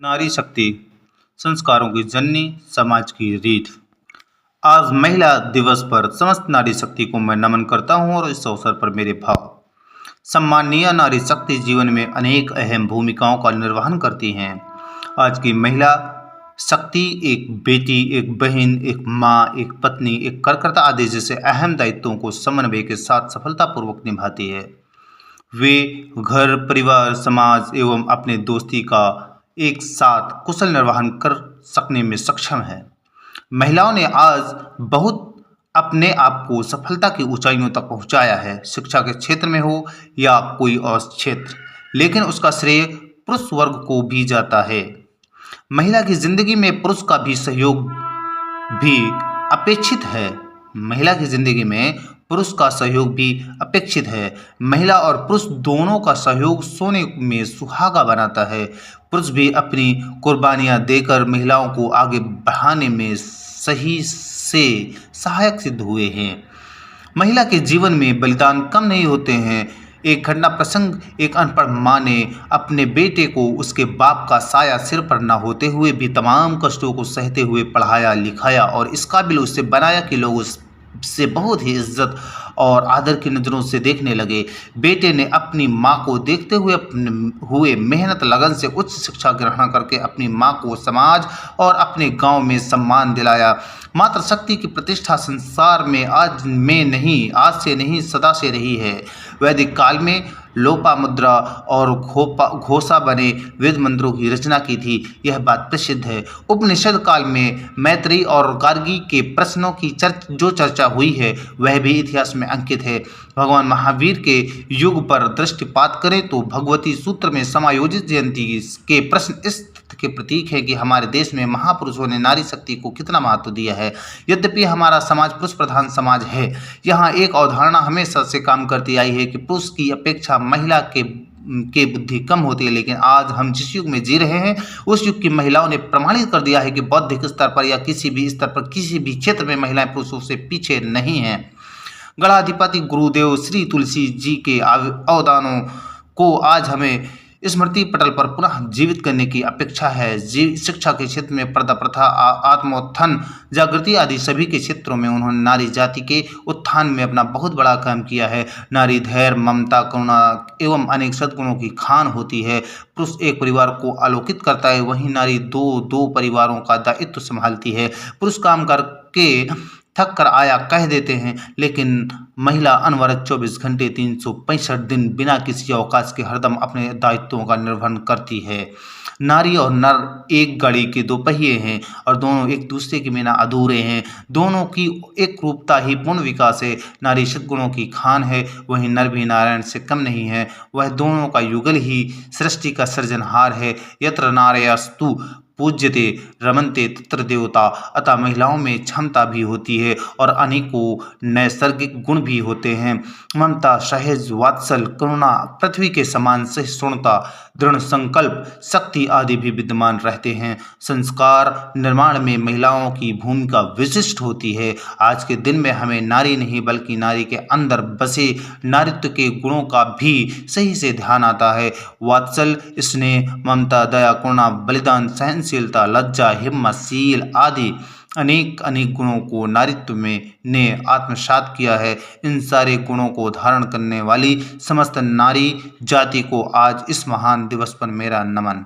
नारी शक्ति संस्कारों की जननी, समाज की रीढ़। आज महिला दिवस पर समस्त नारी शक्ति को मैं नमन करता हूं और इस अवसर पर मेरे भाव। सम्माननीय नारी शक्ति जीवन में अनेक अहम भूमिकाओं का निर्वहन करती हैं। आज की महिला शक्ति एक बेटी, एक बहन, एक माँ, एक पत्नी, एक कार्यकर्ता आदि जैसे अहम दायित्वों को समन्वय के साथ सफलतापूर्वक निभाती है। वे घर, परिवार, समाज एवं अपने दोस्ती का एक साथ कुशल निर्वहन कर सकने में सक्षम है। महिलाओं ने आज बहुत अपने आप को सफलता की ऊंचाइयों तक पहुंचाया है, शिक्षा के क्षेत्र में हो या कोई और क्षेत्र, लेकिन उसका श्रेय पुरुष वर्ग को भी जाता है। महिला की जिंदगी में पुरुष का भी सहयोग भी अपेक्षित है। महिला की जिंदगी में पुरुष का सहयोग भी अपेक्षित है। महिला और पुरुष दोनों का सहयोग सोने में सुहागा बनाता है। पुरुष भी अपनी कुर्बानियां देकर महिलाओं को आगे बढ़ाने में सही से सहायक सिद्ध हुए हैं। महिला के जीवन में बलिदान कम नहीं होते हैं। एक घटना प्रसंग, एक अनपढ़ माँ ने अपने बेटे को उसके बाप का साया सिर पर न होते हुए भी तमाम कष्टों को सहते हुए पढ़ाया लिखाया और इस काबिल उससे बनाया कि लोग उससे बहुत ही इज्जत और आदर की नज़रों से देखने लगे। बेटे ने अपनी माँ को देखते हुए मेहनत लगन से उच्च शिक्षा ग्रहण करके अपनी माँ को समाज और अपने गांव में सम्मान दिलाया। मातृशक्ति की प्रतिष्ठा संसार में आज से नहीं सदा से रही है। वैदिक काल में लोपामुद्रा और घोषा बने वेद मंत्रों की रचना की थी, यह बात प्रसिद्ध है। उपनिषद काल में मैत्री और गार्गी के प्रश्नों की जो चर्चा हुई है वह भी इतिहास में अंकित है। भगवान महावीर के युग पर दृष्टिपात करें तो भगवती सूत्र में समायोजित जयंती के प्रश्न इस तथ्य के प्रतीक है कि हमारे देश में महापुरुषों ने नारी शक्ति को कितना महत्व दिया है। यद्यपि हमारा समाज पुरुष प्रधान समाज है, यहाँ एक अवधारणा हमेशा से काम करती आई है कि पुरुष की अपेक्षा महिला के बुद्धि कम होती है, लेकिन आज हम जिस युग में जी रहे हैं उस युग की महिलाओं ने प्रमाणित कर दिया है कि बौद्धिक स्तर पर या किसी भी स्तर पर किसी भी क्षेत्र में महिलाएं पुरुषों से पीछे नहीं हैं। गणाधिपति गुरुदेव श्री तुलसी जी के अवदानों को आज हमें स्मृति पटल पर पुनः जीवित करने की अपेक्षा है। शिक्षा के क्षेत्र में पर्दा प्रथा, आत्मोत्थान, जागृति आदि सभी के क्षेत्रों में उन्होंने नारी जाति के उत्थान में अपना बहुत बड़ा काम किया है। नारी धैर्य, ममता, करुणा एवं अनेक सद्गुणों की खान होती है। पुरुष एक परिवार को आलोकित करता है, वहीं नारी दो परिवारों का दायित्व संभालती है। पुरुष काम करके थक कर आया कह देते हैं, लेकिन महिला अनवरत 24 घंटे 365 दिन बिना किसी अवकाश के हरदम अपने दायित्वों का निर्वहन करती है। नारी और नर एक गाड़ी के दो पहिए हैं और दोनों एक दूसरे के बिना अधूरे हैं। दोनों की एक रूपता ही पूर्ण विकास है। नारी सद्गुणों की खान है, वहीं नर भी नारायण से कम नहीं है। वह दोनों का युगल ही सृष्टि का सृजनहार है। यत्र नार्यस्तु पूज्यते रमन्ते तत्र देवता। अतः महिलाओं में क्षमता भी होती है और अनेकों नैसर्गिक गुण भी होते हैं। ममता, सहेज, वात्सल, करुणा, पृथ्वी के समान सहिष्णुता, दृढ़ संकल्प, शक्ति आदि भी विद्यमान रहते हैं। संस्कार निर्माण में महिलाओं की भूमिका विशिष्ट होती है। आज के दिन में हमें नारी नहीं बल्कि नारी के अंदर बसे नारित्व के गुणों का भी सही से ध्यान आता है। वात्सल, स्नेह, ममता, दया, करुणा, बलिदान, सहनशीलता, लज्जा, हिम्मत, शील आदि अनेक गुणों को नारित्व में ने आत्मसात किया है। इन सारे गुणों को धारण करने वाली समस्त नारी जाति को आज इस महान दिवस पर मेरा नमन।